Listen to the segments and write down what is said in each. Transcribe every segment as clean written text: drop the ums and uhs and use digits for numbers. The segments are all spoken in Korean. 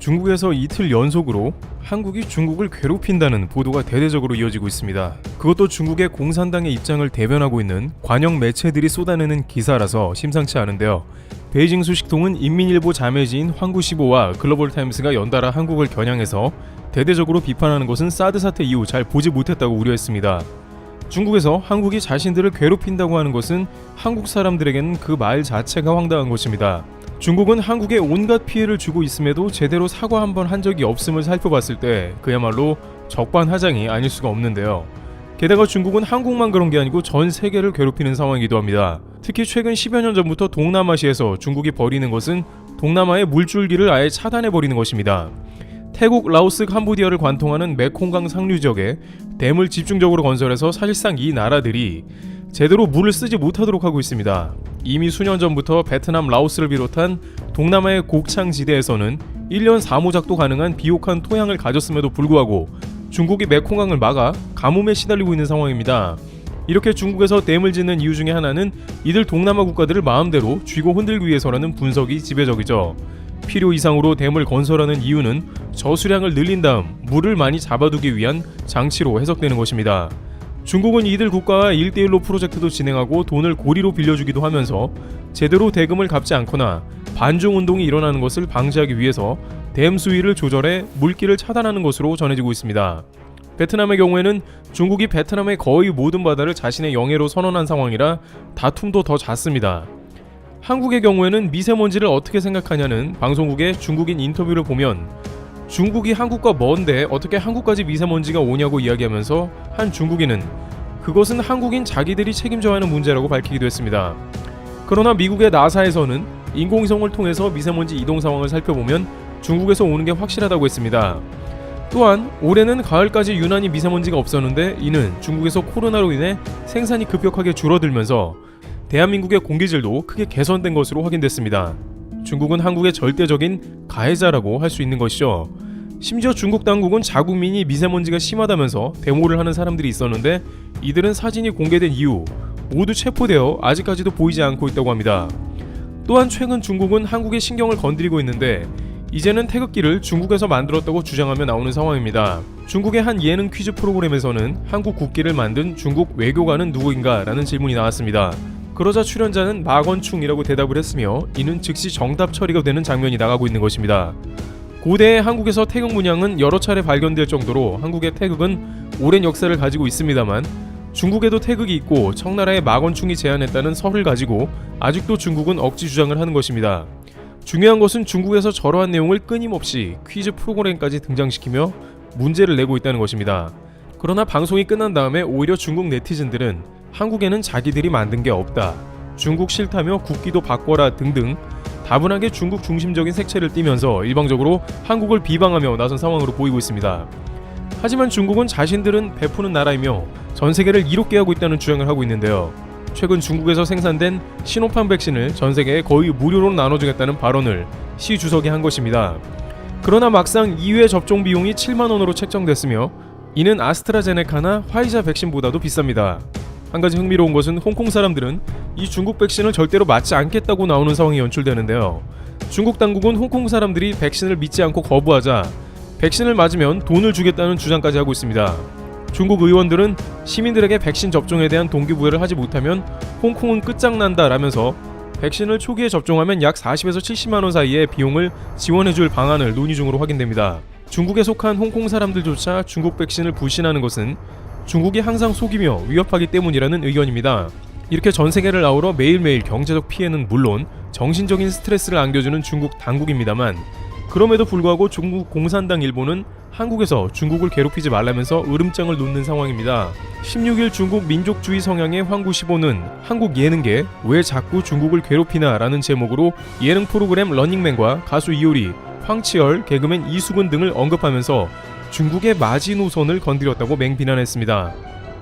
중국에서 이틀 연속으로 한국이 중국을 괴롭힌다는 보도가 대대적으로 이어지고 있습니다. 그것도 중국의 공산당의 입장을 대변하고 있는 관영 매체들이 쏟아내는 기사라서 심상치 않은데요. 베이징 소식통은 인민일보 자매지인 황구시보와 글로벌타임스가 연달아 한국을 겨냥해서 대대적으로 비판하는 것은 사드 사태 이후 잘 보지 못했다고 우려했습니다. 중국에서 한국이 자신들을 괴롭힌다고 하는 것은 한국 사람들에게는 그 말 자체가 황당한 것입니다. 중국은 한국에 온갖 피해를 주고 있음에도 제대로 사과 한번 한 적이 없음을 살펴봤을 때 그야말로 적반하장이 아닐 수가 없는데요. 게다가 중국은 한국만 그런 게 아니고 전 세계를 괴롭히는 상황이기도 합니다. 특히 최근 10여 년 전부터 동남아시아에서 중국이 벌이는 것은 동남아의 물줄기를 아예 차단해버리는 것입니다. 태국, 라오스, 캄보디아를 관통하는 메콩강 상류 지역에 댐을 집중적으로 건설해서 사실상 이 나라들이 제대로 물을 쓰지 못하도록 하고 있습니다. 이미 수년 전부터 베트남, 라오스를 비롯한 동남아의 곡창지대에서는 1년 사모작도 가능한 비옥한 토양을 가졌음에도 불구하고 중국이 메콩강을 막아 가뭄에 시달리고 있는 상황입니다. 이렇게 중국에서 댐을 짓는 이유 중에 하나는 이들 동남아 국가들을 마음대로 쥐고 흔들기 위해서라는 분석이 지배적이죠. 필요 이상으로 댐을 건설하는 이유는 저수량을 늘린 다음 물을 많이 잡아두기 위한 장치로 해석되는 것입니다. 중국은 이들 국가와 1대1로 프로젝트도 진행하고 돈을 고리로 빌려주기도 하면서 제대로 대금을 갚지 않거나 반중운동이 일어나는 것을 방지하기 위해서 댐 수위를 조절해 물길을 차단하는 것으로 전해지고 있습니다. 베트남의 경우에는 중국이 베트남의 거의 모든 바다를 자신의 영해로 선언한 상황이라 다툼도 더 잦습니다. 한국의 경우에는 미세먼지를 어떻게 생각하냐는 방송국의 중국인 인터뷰를 보면 중국이 한국과 먼데 어떻게 한국까지 미세먼지가 오냐고 이야기하면서 한 중국인은 그것은 한국인 자기들이 책임져야 하는 문제라고 밝히기도 했습니다. 그러나 미국의 나사에서는 인공위성을 통해서 미세먼지 이동 상황을 살펴보면 중국에서 오는 게 확실하다고 했습니다. 또한 올해는 가을까지 유난히 미세먼지가 없었는데 이는 중국에서 코로나로 인해 생산이 급격하게 줄어들면서 대한민국의 공기질도 크게 개선된 것으로 확인됐습니다. 중국은 한국의 절대적인 가해자라고 할 수 있는 것이죠. 심지어 중국 당국은 자국민이 미세먼지가 심하다면서 데모를 하는 사람들이 있었는데 이들은 사진이 공개된 이후 모두 체포되어 아직까지도 보이지 않고 있다고 합니다. 또한 최근 중국은 한국의 신경을 건드리고 있는데 이제는 태극기를 중국에서 만들었다고 주장하며 나오는 상황입니다. 중국의 한 예능 퀴즈 프로그램에서는 한국 국기를 만든 중국 외교관은 누구인가 라는 질문이 나왔습니다. 그러자 출연자는 마건충이라고 대답을 했으며 이는 즉시 정답 처리가 되는 장면이 나가고 있는 것입니다. 고대의 한국에서 태극 문양은 여러 차례 발견될 정도로 한국의 태극은 오랜 역사를 가지고 있습니다만 중국에도 태극이 있고 청나라의 마건충이 제안했다는 설을 가지고 아직도 중국은 억지 주장을 하는 것입니다. 중요한 것은 중국에서 저러한 내용을 끊임없이 퀴즈 프로그램까지 등장시키며 문제를 내고 있다는 것입니다. 그러나 방송이 끝난 다음에 오히려 중국 네티즌들은 한국에는 자기들이 만든 게 없다, 중국 싫다며 국기도 바꿔라 등등 다분하게 중국 중심적인 색채를 띠면서 일방적으로 한국을 비방하며 나선 상황으로 보이고 있습니다. 하지만 중국은 자신들은 베푸는 나라이며 전 세계를 이롭게 하고 있다는 주장을 하고 있는데요. 최근 중국에서 생산된 시노팜 백신을 전 세계에 거의 무료로 나눠주겠다는 발언을 시 주석이 한 것입니다. 그러나 막상 2회 접종 비용이 7만 원으로 책정됐으며 이는 아스트라제네카나 화이자 백신보다도 비쌉니다. 한 가지 흥미로운 것은 홍콩 사람들은 이 중국 백신을 절대로 맞지 않겠다고 나오는 상황이 연출되는데요. 중국 당국은 홍콩 사람들이 백신을 믿지 않고 거부하자 백신을 맞으면 돈을 주겠다는 주장까지 하고 있습니다. 중국 의원들은 시민들에게 백신 접종에 대한 동기부여를 하지 못하면 홍콩은 끝장난다 라면서 백신을 초기에 접종하면 약 40에서 70만 원 사이의 비용을 지원해줄 방안을 논의 중으로 확인됩니다. 중국에 속한 홍콩 사람들조차 중국 백신을 불신하는 것은 중국이 항상 속이며 위협하기 때문이라는 의견입니다. 이렇게 전 세계를 아우러 매일매일 경제적 피해는 물론 정신적인 스트레스를 안겨주는 중국 당국입니다만 그럼에도 불구하고 중국 공산당 일보는 한국에서 중국을 괴롭히지 말라면서 으름장을 놓는 상황입니다. 16일 중국 민족주의 성향의 황구시보는 한국 예능계 왜 자꾸 중국을 괴롭히나 라는 제목으로 예능 프로그램 러닝맨과 가수 이효리, 황치열, 개그맨 이수근 등을 언급하면서 중국의 마지노선을 건드렸다고 맹비난했습니다.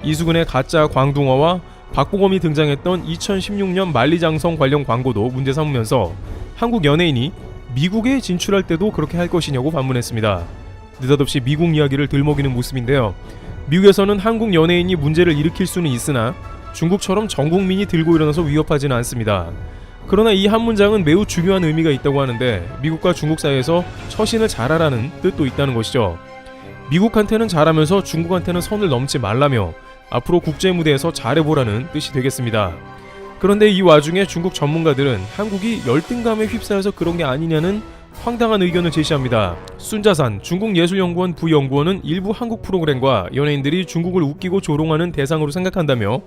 이수근의 가짜 광둥어와 박보검이 등장했던 2016년 만리장성 관련 광고도 문제 삼으면서 한국 연예인이 미국에 진출할 때도 그렇게 할 것이냐고 반문했습니다. 느닷없이 미국 이야기를 들먹이는 모습인데요. 미국에서는 한국 연예인이 문제를 일으킬 수는 있으나 중국처럼 전 국민이 들고 일어나서 위협하지는 않습니다. 그러나 이 한 문장은 매우 중요한 의미가 있다고 하는데 미국과 중국 사이에서 처신을 잘하라는 뜻도 있다는 것이죠. 미국한테는 잘하면서 중국한테는 선을 넘지 말라며 앞으로 국제 무대에서 잘해보라는 뜻이 되겠습니다. 그런데 이 와중에 중국 전문가들은 한국이 열등감에 휩싸여서 그런 게 아니냐는 황당한 의견을 제시합니다. 순자산 중국예술연구원 부연구원은 일부 한국 프로그램과 연예인들이 중국을 웃기고 조롱하는 대상으로 생각한다며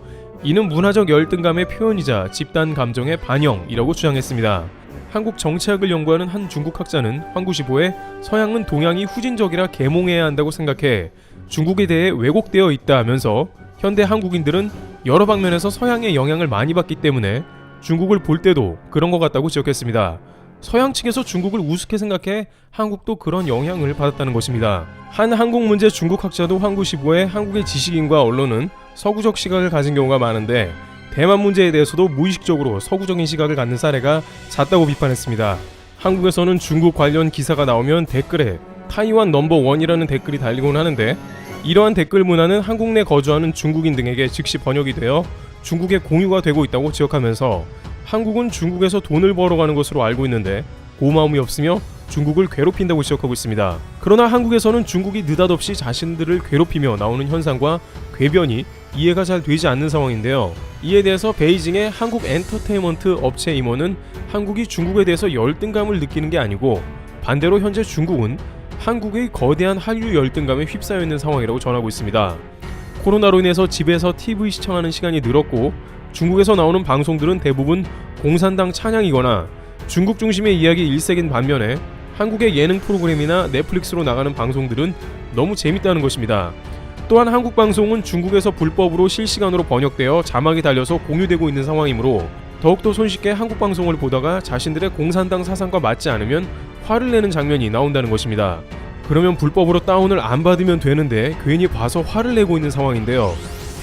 이는 문화적 열등감의 표현이자 집단 감정의 반영이라고 주장했습니다. 한국 정치학을 연구하는 한 중국 학자는 황구시보에 서양은 동양이 후진적이라 계몽해야 한다고 생각해 중국에 대해 왜곡되어 있다 하면서 현대 한국인들은 여러 방면에서 서양의 영향을 많이 받기 때문에 중국을 볼 때도 그런 것 같다고 지적했습니다. 서양 측에서 중국을 우습게 생각해 한국도 그런 영향을 받았다는 것입니다. 한 한국 문제 중국 학자도 황구시보에 한국의 지식인과 언론은 서구적 시각을 가진 경우가 많은데 대만 문제에 대해서도 무의식적으로 서구적인 시각을 갖는 사례가 잦다고 비판했습니다. 한국에서는 중국 관련 기사가 나오면 댓글에 타이완 넘버원이라는 댓글이 달리곤 하는데 이러한 댓글 문화는 한국 내 거주하는 중국인 등에게 즉시 번역이 되어 중국에 공유가 되고 있다고 지적하면서 한국은 중국에서 돈을 벌어가는 것으로 알고 있는데 고마움이 없으며 중국을 괴롭힌다고 지적하고 있습니다. 그러나 한국에서는 중국이 느닷없이 자신들을 괴롭히며 나오는 현상과 궤변이 이해가 잘 되지 않는 상황인데요. 이에 대해서 베이징의 한국 엔터테인먼트 업체 임원은 한국이 중국에 대해서 열등감을 느끼는 게 아니고 반대로 현재 중국은 한국의 거대한 한류 열등감에 휩싸여 있는 상황이라고 전하고 있습니다. 코로나로 인해서 집에서 TV 시청하는 시간이 늘었고 중국에서 나오는 방송들은 대부분 공산당 찬양이거나 중국 중심의 이야기 일색인 반면에 한국의 예능 프로그램이나 넷플릭스로 나가는 방송들은 너무 재밌다는 것입니다. 또한 한국 방송은 중국에서 불법으로 실시간으로 번역되어 자막이 달려서 공유되고 있는 상황이므로 더욱더 손쉽게 한국 방송을 보다가 자신들의 공산당 사상과 맞지 않으면 화를 내는 장면이 나온다는 것입니다. 그러면 불법으로 다운을 안 받으면 되는데 괜히 봐서 화를 내고 있는 상황인데요.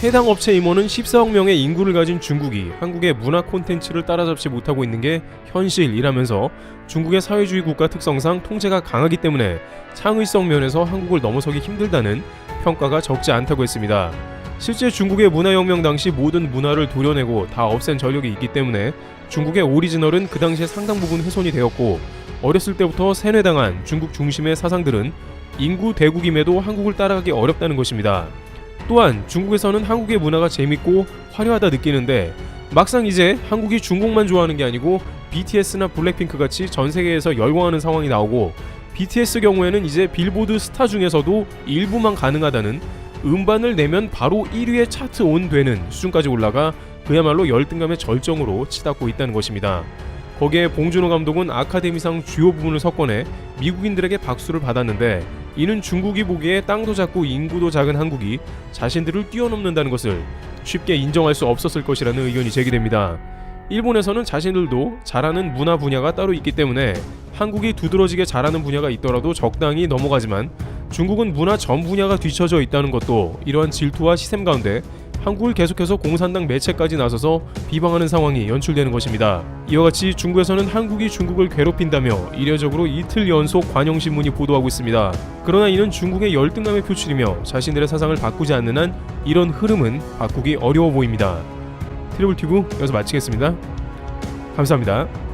해당 업체 임원은 14억 명의 인구를 가진 중국이 한국의 문화 콘텐츠를 따라잡지 못하고 있는 게 현실이라면서 중국의 사회주의 국가 특성상 통제가 강하기 때문에 창의성 면에서 한국을 넘어서기 힘들다는 평가가 적지 않다고 했습니다. 실제 중국의 문화혁명 당시 모든 문화를 도려내고 다 없앤 전력이 있기 때문에 중국의 오리지널은 그 당시에 상당 부분 훼손이 되었고 어렸을 때부터 세뇌당한 중국 중심의 사상들은 인구 대국임에도 한국을 따라가기 어렵다는 것입니다. 또한 중국에서는 한국의 문화가 재밌고 화려하다 느끼는데 막상 이제 한국이 중국만 좋아하는 게 아니고 BTS나 블랙핑크 같이 전 세계에서 열광하는 상황이 나오고 BTS 경우에는 이제 빌보드 스타 중에서도 일부만 가능하다는 음반을 내면 바로 1위에 차트 온 되는 수준까지 올라가 그야말로 열등감의 절정으로 치닫고 있다는 것입니다. 거기에 봉준호 감독은 아카데미상 주요 부분을 석권해 미국인들에게 박수를 받았는데 이는 중국이 보기에 땅도 작고 인구도 작은 한국이 자신들을 뛰어넘는다는 것을 쉽게 인정할 수 없었을 것이라는 의견이 제기됩니다. 일본에서는 자신들도 잘하는 문화 분야가 따로 있기 때문에 한국이 두드러지게 잘하는 분야가 있더라도 적당히 넘어가지만 중국은 문화 전 분야가 뒤처져 있다는 것도 이러한 질투와 시샘 가운데 한국을 계속해서 공산당 매체까지 나서서 비방하는 상황이 연출되는 것입니다. 이와 같이 중국에서는 한국이 중국을 괴롭힌다며 이례적으로 이틀 연속 관영신문이 보도하고 있습니다. 그러나 이는 중국의 열등감의 표출이며 자신들의 사상을 바꾸지 않는 한 이런 흐름은 바꾸기 어려워 보입니다. 트리블 튜브 여기서 마치겠습니다. 감사합니다.